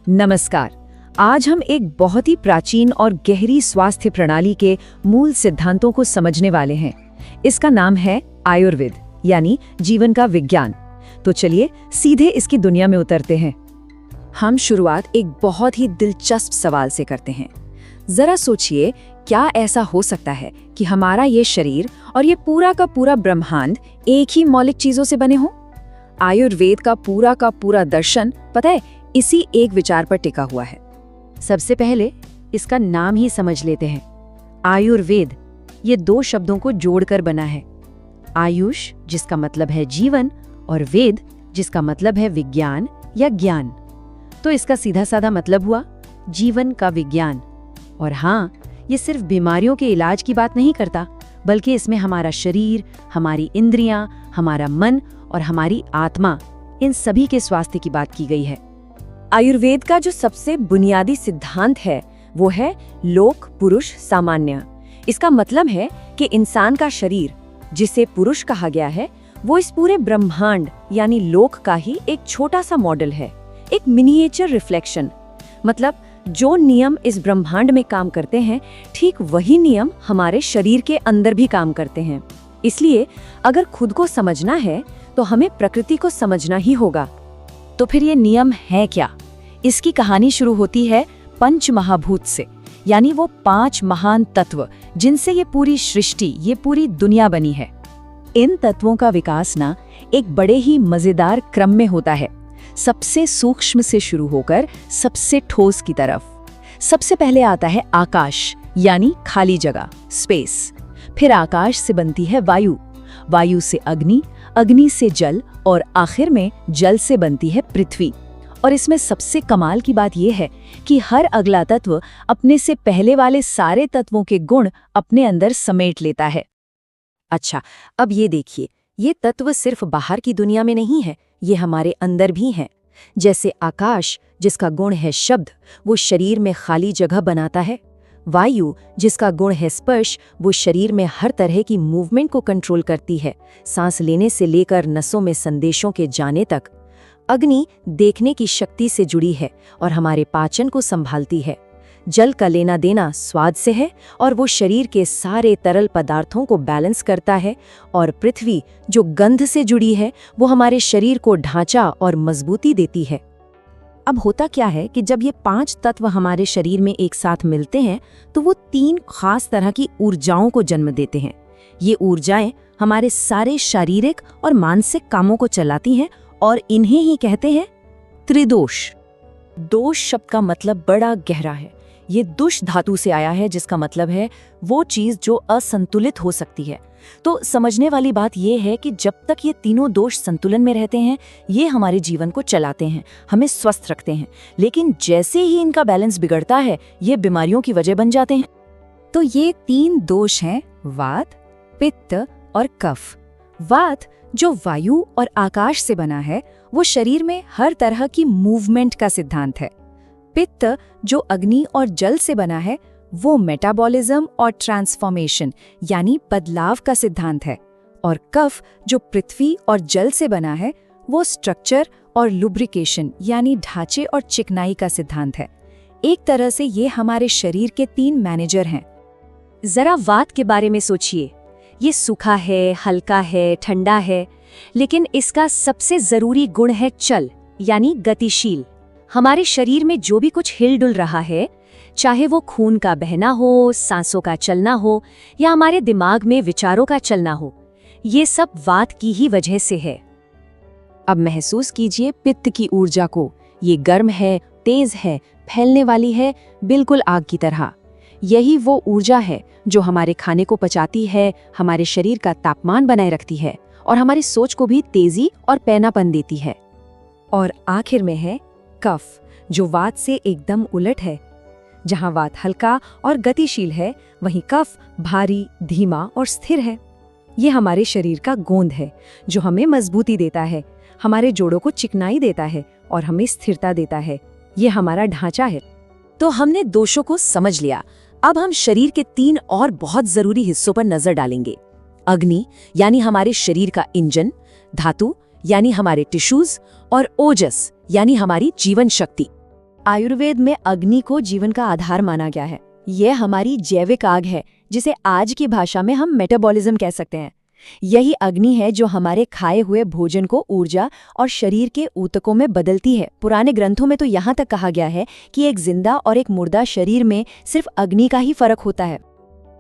नमस्कार। आज हम एक बहुत ही प्राचीन और गहरी स्वास्थ्य प्रणाली के मूल सिद्धांतों को समझने वाले हैं। इसका नाम है आयुर्वेद, यानी जीवन का विज्ञान। तो चलिए सीधे इसकी दुनिया में उतरते हैं। हम शुरुआत एक बहुत ही दिलचस्प सवाल से करते हैं। जरा सोचिए, क्या ऐसा हो सकता है कि हमारा ये शरीर और ये पूरा का पूरा ब्रह्मांड एक ही मौलिक चीजों से बने हों? आयुर्वेद का पूरा दर्शन, पता है, इसी एक विचार पर टिका हुआ है। सबसे पहले इसका नाम ही समझ लेते हैं। आयुर्वेद ये दो शब्दों को जोड़कर बना है। आयुष जिसका मतलब है जीवन और वेद जिसका मतलब है विज्ञान या ज्ञान। तो इसका सीधा साधा मतलब हुआ जीवन का विज्ञान। और हाँ, ये सिर्फ बीमारियों के इलाज की बात नहीं करता, बल्कि इसमें हमारा शरीर, हमारी इंद्रियां, हमारा मन और हमारी आत्मा, इन सभी के स्वास्थ्य की बात की गई है। आयुर्वेद का जो सबसे बुनियादी सिद्धांत है वो है लोक पुरुष सामान्य। इसका मतलब है कि इंसान का शरीर, जिसे पुरुष कहा गया है, वो इस पूरे ब्रह्मांड यानी लोक का ही एक छोटा सा मॉडल है, एक मिनिएचर रिफ्लेक्शन। मतलब जो नियम इस ब्रह्मांड में काम करते हैं, ठीक वही नियम हमारे शरीर के अंदर भी काम करते हैं। इसलिए अगर खुद को समझना है तो हमें प्रकृति को समझना ही होगा। तो फिर ये नियम है क्या? इसकी कहानी शुरू होती है पंच महाभूत से, यानी वो 5 महान तत्व जिनसे ये पूरी सृष्टि, ये पूरी दुनिया बनी है। इन तत्वों का विकास ना एक बड़े ही मजेदार क्रम में होता है, सबसे सूक्ष्म से शुरू होकर सबसे ठोस की तरफ। सबसे पहले आता है आकाश, यानी खाली जगह, स्पेस। फिर आकाश से बनती है वायु, वायु से अग्नि, अग्नि से जल और आखिर में जल से बनती है पृथ्वी। और इसमें सबसे कमाल की बात यह है कि हर अगला तत्व अपने से पहले वाले सारे तत्वों के गुण अपने अंदर समेट लेता है। अच्छा, अब ये देखिए, ये तत्व सिर्फ बाहर की दुनिया में नहीं है, ये हमारे अंदर भी हैं। जैसे आकाश जिसका गुण है शब्द, वो शरीर में खाली जगह बनाता है। वायु जिसका गुण है स्पर्श, वो शरीर में हर तरह की मूवमेंट को कंट्रोल करती है, सांस लेने से लेकर नसों में संदेशों के जाने तक। अग्नि देखने की शक्ति से जुड़ी है और हमारे पाचन को संभालती है। जल का लेना देना स्वाद से है और वो शरीर के सारे तरल पदार्थों को बैलेंस करता है। और पृथ्वी जो गंध से जुड़ी है, वो हमारे शरीर को ढांचा और मजबूती देती है। अब होता क्या है कि जब ये 5 तत्व हमारे शरीर में एक साथ मिलते हैं तो वो 3 खास तरह की ऊर्जाओं को जन्म देते हैं। ये ऊर्जाएं हमारे सारे शारीरिक और मानसिक कामों को चलाती हैं और इन्हें ही कहते हैं त्रिदोष। दोष शब्द का मतलब बड़ा गहरा है। ये दुष धातु से आया है, जिसका मतलब है वो चीज जो असंतुलित हो सकती है। तो समझने वाली बात यह है कि जब तक ये तीनों दोष संतुलन में रहते हैं, ये हमारे जीवन को चलाते हैं, हमें स्वस्थ रखते हैं। लेकिन जैसे ही इनका बैलेंस बिगड़ता है, ये बीमारियों की वजह बन जाते हैं। तो ये 3 दोष हैं, वात, पित्त और कफ। वात जो वायु और आकाश से बना है, वो शरीर में हर तरह की मूवमेंट का सिद्धांत है। पित्त जो अग्नि और जल से बना है, वो मेटाबॉलिज्म और ट्रांसफॉर्मेशन यानी बदलाव का सिद्धांत है। और कफ जो पृथ्वी और जल से बना है, वो स्ट्रक्चर और लुब्रिकेशन यानी ढांचे और चिकनाई का सिद्धांत है। एक तरह से ये हमारे शरीर के 3 मैनेजर हैं। जरा वात के बारे में सोचिए। ये सूखा है, हल्का है, ठंडा है, लेकिन इसका सबसे जरूरी गुण है चल, यानी गतिशील। हमारे शरीर में जो भी कुछ हिलडुल रहा है, चाहे वो खून का बहना हो, सांसों का चलना हो या हमारे दिमाग में विचारों का चलना हो, ये सब वात की ही वजह से है। अब महसूस कीजिए पित्त की ऊर्जा को। ये गर्म है, तेज है, फैलने वाली है, बिल्कुल आग की तरह। यही वो ऊर्जा है जो हमारे खाने को पचाती है, हमारे शरीर का तापमान बनाए रखती है और हमारी सोच को भी तेजी और पैनापन देती है। और आखिर में है कफ, जो वात से एकदम उलट है। जहां वात हल्का और गतिशील है, वहीं कफ भारी, धीमा और स्थिर है। ये हमारे शरीर का गोंद है, जो हमें मजबूती देता है, हमारे जोड़ों को चिकनाई देता है और हमें स्थिरता देता है। ये हमारा ढांचा है। तो हमने दोषों को समझ लिया। अब हम शरीर के 3 और बहुत जरूरी हिस्सों पर नजर डालेंगे। अग्नि यानी हमारे शरीर का इंजन, धातु यानी हमारे टिश्यूज और ओजस यानी हमारी जीवन शक्ति। आयुर्वेद में अग्नि को जीवन का आधार माना गया है। यह हमारी जैविक आग है, जिसे आज की भाषा में हम मेटाबॉलिज्म कह सकते हैं। यही अग्नि है जो हमारे खाए हुए भोजन को ऊर्जा और शरीर के ऊतकों में बदलती है। पुराने ग्रंथों में तो यहाँ तक कहा गया है कि एक जिंदा और एक मुर्दा शरीर में सिर्फ अग्नि का ही फर्क होता है।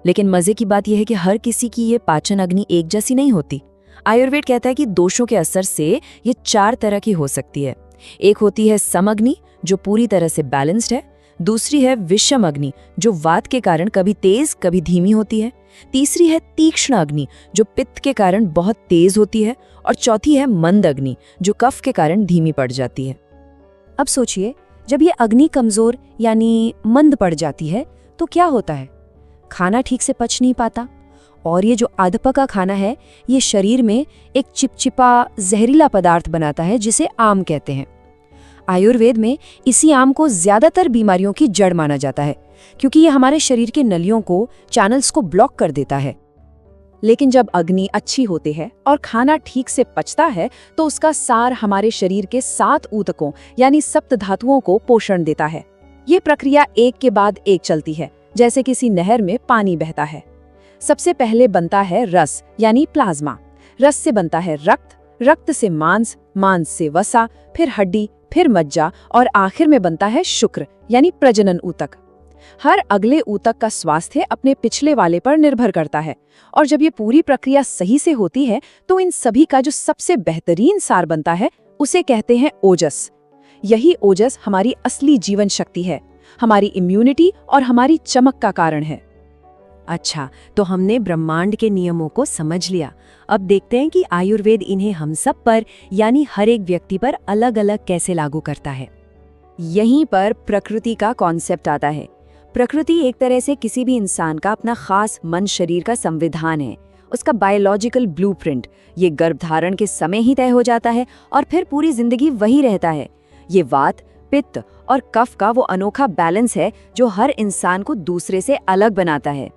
लेकिन मजे की बात यह है कि हर किसी की ये पाचन अग्नि एक जैसी नहीं होती। आयुर्वेद कहता है कि दोषों के असर से ये 4 तरह की हो सकती है। एक होती है सम अग्नि, जो पूरी तरह से बैलेंस्ड है। दूसरी है विषम अग्नि, जो वात के कारण कभी तेज कभी धीमी होती है। तीसरी है तीक्ष्ण अग्नि, जो पित्त के कारण बहुत तेज होती है। और चौथी है मंद अग्नि, जो कफ के कारण धीमी पड़ जाती है। अब सोचिए, जब ये अग्नि कमजोर यानी मंद पड़ जाती है तो क्या होता है? खाना ठीक से पच नहीं पाता, और ये जो अधपका खाना है ये शरीर में एक चिपचिपा जहरीला पदार्थ बनाता है, जिसे आम कहते हैं। आयुर्वेद में इसी आम को ज्यादातर बीमारियों की जड़ माना जाता है, क्योंकि ये हमारे शरीर के नलियों को, चैनल्स को ब्लॉक कर देता है। लेकिन जब अग्नि अच्छी होती है और खाना ठीक से पचता है तो उसका सार हमारे शरीर के 7 ऊतकों यानी सप्त धातुओं को पोषण देता है। ये प्रक्रिया एक के बाद एक चलती है, जैसे किसी नहर में पानी बहता है। सबसे पहले बनता है रस यानी प्लाज्मा। रस से बनता है रक्त, रक्त से मांस, मांस से वसा, फिर हड्डी, फिर मज्जा और आखिर में बनता है शुक्र यानी प्रजनन ऊतक। हर अगले ऊतक का स्वास्थ्य अपने पिछले वाले पर निर्भर करता है, और जब ये पूरी प्रक्रिया सही से होती है तो इन सभी का जो सबसे बेहतरीन सार बनता है उसे कहते हैं ओजस। यही ओजस हमारी असली जीवन शक्ति है, हमारी इम्यूनिटी और हमारी चमक का कारण है। अच्छा, तो हमने ब्रह्मांड के नियमों को समझ लिया। अब देखते हैं कि आयुर्वेद इन्हें हम सब पर यानी हर एक व्यक्ति पर अलग अलग कैसे लागू करता है। यहीं पर प्रकृति का कॉन्सेप्ट आता है। प्रकृति एक तरह से किसी भी इंसान का अपना खास मन शरीर का संविधान है, उसका बायोलॉजिकल ब्लूप्रिंट। ये गर्भधारण के समय ही तय हो जाता है और फिर पूरी जिंदगी वही रहता है। ये वात, पित्त और कफ का वो अनोखा बैलेंस है जो हर इंसान को दूसरे से अलग बनाता है।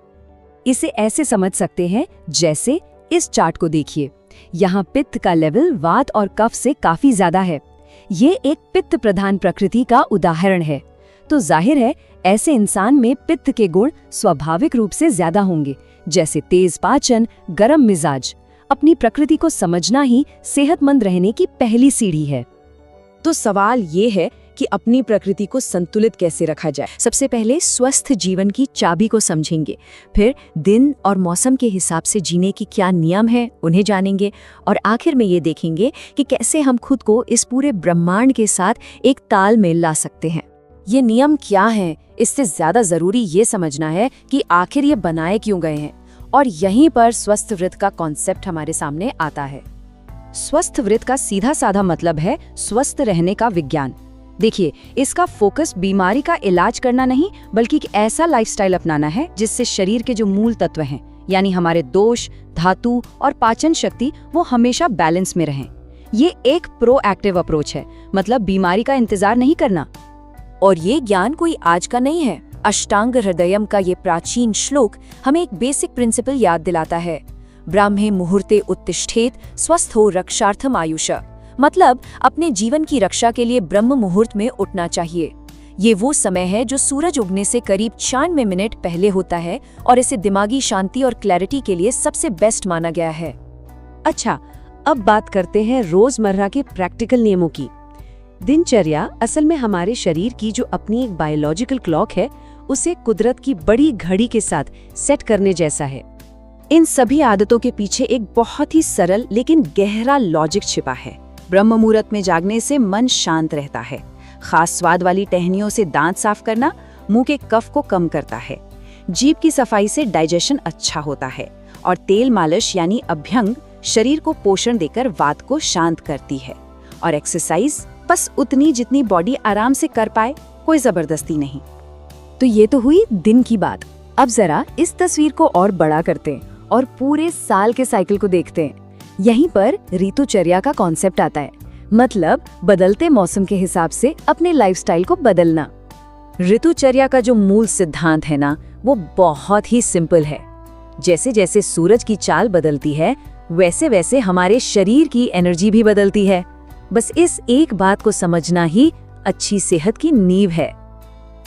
इसे ऐसे समझ सकते हैं, जैसे इस चार्ट को देखिए। यहाँ पित्त का लेवल वात और कफ से काफी ज्यादा है। ये एक पित्त प्रधान प्रकृति का उदाहरण है, तो जाहिर है ऐसे इंसान में पित्त के गुण स्वाभाविक रूप से ज्यादा होंगे, जैसे तेज पाचन, गर्म मिजाज। अपनी प्रकृति को समझना ही सेहतमंद रहने की पहली सीढ़ी है। तो सवाल ये है कि अपनी प्रकृति को संतुलित कैसे रखा जाए। सबसे पहले स्वस्थ जीवन की चाबी को समझेंगे, फिर दिन और मौसम के हिसाब से जीने की क्या नियम है उन्हें जानेंगे, और आखिर में ये देखेंगे कि कैसे हम खुद को इस पूरे ब्रह्मांड के साथ एक तालमेल ला सकते हैं। ये नियम क्या हैं? इससे ज्यादा जरूरी ये समझना है कि आखिर ये बनाए क्यों गए हैं, और यहीं पर स्वस्थ वृत्त का कॉन्सेप्ट हमारे सामने आता है। स्वस्थ वृत्त का सीधा साधा मतलब है स्वस्थ रहने का विज्ञान। देखिए, इसका फोकस बीमारी का इलाज करना नहीं, बल्कि एक ऐसा लाइफस्टाइल अपनाना है जिससे शरीर के जो मूल तत्व हैं, यानी हमारे दोष, धातु और पाचन शक्ति, वो हमेशा बैलेंस में रहें। ये एक प्रोएक्टिव अप्रोच है, मतलब बीमारी का इंतजार नहीं करना। और ये ज्ञान कोई आज का नहीं है। अष्टांग हृदयम का ये प्राचीन श्लोक हमें एक बेसिक प्रिंसिपल याद दिलाता है। ब्राह्मे मुहूर्ते उत्तिष्ठेत स्वस्थो रक्षार्थम आयुष। मतलब अपने जीवन की रक्षा के लिए ब्रह्म मुहूर्त में उठना चाहिए। ये वो समय है जो सूरज उगने से करीब 96 मिनट पहले होता है, और इसे दिमागी शांति और क्लैरिटी के लिए सबसे बेस्ट माना गया है। अच्छा, अब बात करते हैं रोजमर्रा के प्रैक्टिकल नियमों की। दिनचर्या असल में हमारे शरीर की जो अपनी एक बायोलॉजिकल क्लॉक है, उसे कुदरत की बड़ी घड़ी के साथ सेट करने जैसा है। इन सभी आदतों के पीछे एक बहुत ही सरल लेकिन गहरा लॉजिक छिपा है। ब्रह्म मुहूर्त में जागने से मन शांत रहता है। खास स्वाद वाली टहनियों से दांत साफ करना मुंह के कफ को कम करता है। जीभ की सफाई से डाइजेशन अच्छा होता है, और तेल मालिश यानी अभ्यंग शरीर को पोषण देकर वात को शांत करती है। और एक्सरसाइज बस उतनी जितनी बॉडी आराम से कर पाए, कोई जबरदस्ती नहीं। तो ये तो हुई दिन की बात। अब जरा इस तस्वीर को और बड़ा करते हैं और पूरे साल के साइकिल को देखते हैं। यहीं पर ऋतुचर्या का कॉन्सेप्ट आता है, मतलब बदलते मौसम के हिसाब से अपने लाइफस्टाइल को बदलना। ऋतुचर्या का जो मूल सिद्धांत है ना, वो बहुत ही सिंपल है। जैसे जैसे सूरज की चाल बदलती है, वैसे वैसे हमारे शरीर की एनर्जी भी बदलती है। बस इस एक बात को समझना ही अच्छी सेहत की नींव है।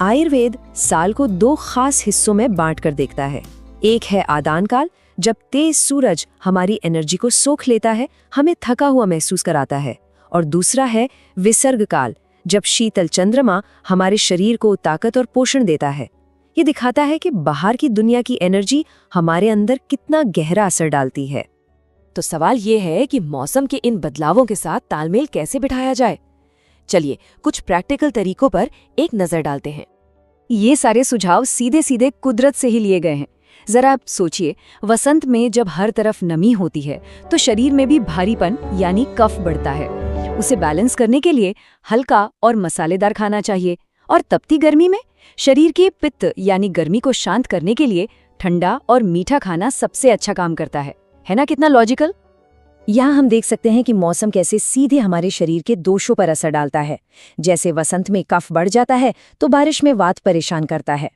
आयुर्वेद साल को 2 खास हिस्सों में बांटकर देखता है। एक है आदान काल, जब तेज सूरज हमारी एनर्जी को सोख लेता है, हमें थका हुआ महसूस कराता है, और दूसरा है विसर्ग काल, जब शीतल चंद्रमा हमारे शरीर को ताकत और पोषण देता है। ये दिखाता है कि बाहर की दुनिया की एनर्जी हमारे अंदर कितना गहरा असर डालती है। तो सवाल ये है कि मौसम के इन बदलावों के साथ तालमेल कैसे बिठाया जाए। चलिए कुछ प्रैक्टिकल तरीकों पर एक नजर डालते हैं। ये सारे सुझाव सीधे सीधे कुदरत से ही लिए गए हैं। जरा आप सोचिए, वसंत में जब हर तरफ नमी होती है तो शरीर में भी भारीपन यानी कफ बढ़ता है। उसे बैलेंस करने के लिए हल्का और मसालेदार खाना चाहिए, और तपती गर्मी में शरीर के पित्त यानी गर्मी को शांत करने के लिए ठंडा और मीठा खाना सबसे अच्छा काम करता है ना? कितना लॉजिकल। यहाँ हम देख सकते हैं कि मौसम कैसे सीधे हमारे शरीर के दोषों पर असर डालता है। जैसे वसंत में कफ बढ़ जाता है तो बारिश में वात परेशान करता है,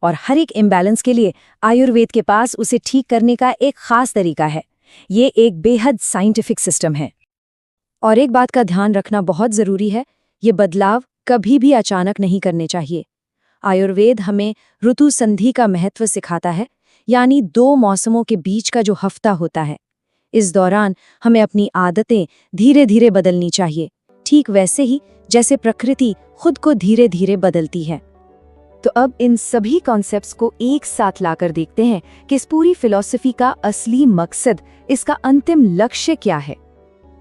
और हर एक इम्बैलेंस के लिए आयुर्वेद के पास उसे ठीक करने का एक खास तरीका है। ये एक बेहद साइंटिफिक सिस्टम है। और एक बात का ध्यान रखना बहुत जरूरी है, ये बदलाव कभी भी अचानक नहीं करने चाहिए। आयुर्वेद हमें ऋतु संधि का महत्व सिखाता है, यानी 2 मौसमों के बीच का जो हफ्ता होता है। इस दौरान हमें अपनी आदतें धीरे धीरे बदलनी चाहिए, ठीक वैसे ही जैसे प्रकृति खुद को धीरे धीरे बदलती है। तो अब इन सभी कॉन्सेप्ट्स को एक साथ लाकर देखते हैं कि इस पूरी फिलॉसफी का असली मकसद, इसका अंतिम लक्ष्य क्या है।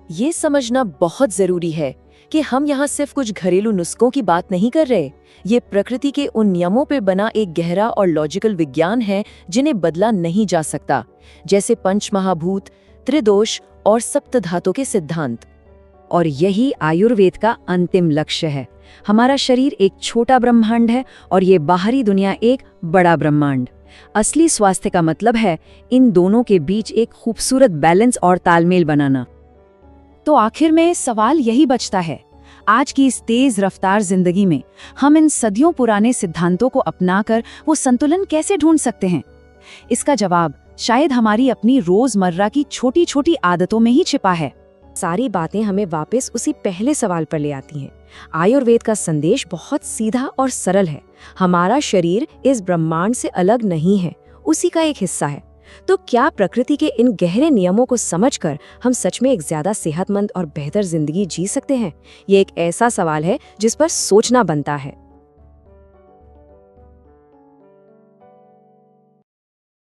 ये समझना बहुत जरूरी है कि हम यहाँ सिर्फ कुछ घरेलू नुस्खों की बात नहीं कर रहे। ये प्रकृति के उन नियमों पर बना एक गहरा और लॉजिकल विज्ञान है जिन्हें बदला नहीं जा सकता, जैसे पंचमहाभूत, त्रिदोष और सप्तधातु के सिद्धांत। और यही आयुर्वेद का अंतिम लक्ष्य है। हमारा शरीर एक छोटा ब्रह्मांड है और ये बाहरी दुनिया एक बड़ा ब्रह्मांड। असली स्वास्थ्य का मतलब है इन दोनों के बीच एक खूबसूरत बैलेंस और तालमेल बनाना। तो आखिर में सवाल यही बचता है, आज की इस तेज रफ्तार जिंदगी में हम इन सदियों पुराने सिद्धांतों को अपनाकर वो संतुलन कैसे ढूंढ सकते हैं? इसका जवाब शायद हमारी अपनी रोजमर्रा की छोटी छोटी आदतों में ही छिपा है। सारी बातें हमें वापस उसी पहले सवाल पर ले आती हैं। आयुर्वेद का संदेश बहुत सीधा और सरल है। हमारा शरीर इस ब्रह्मांड से अलग नहीं है, उसी का एक हिस्सा है। तो क्या प्रकृति के इन गहरे नियमों को समझकर हम सच में एक ज्यादा सेहतमंद और बेहतर जिंदगी जी सकते हैं? ये एक ऐसा सवाल है जिस पर सोचना बनता है।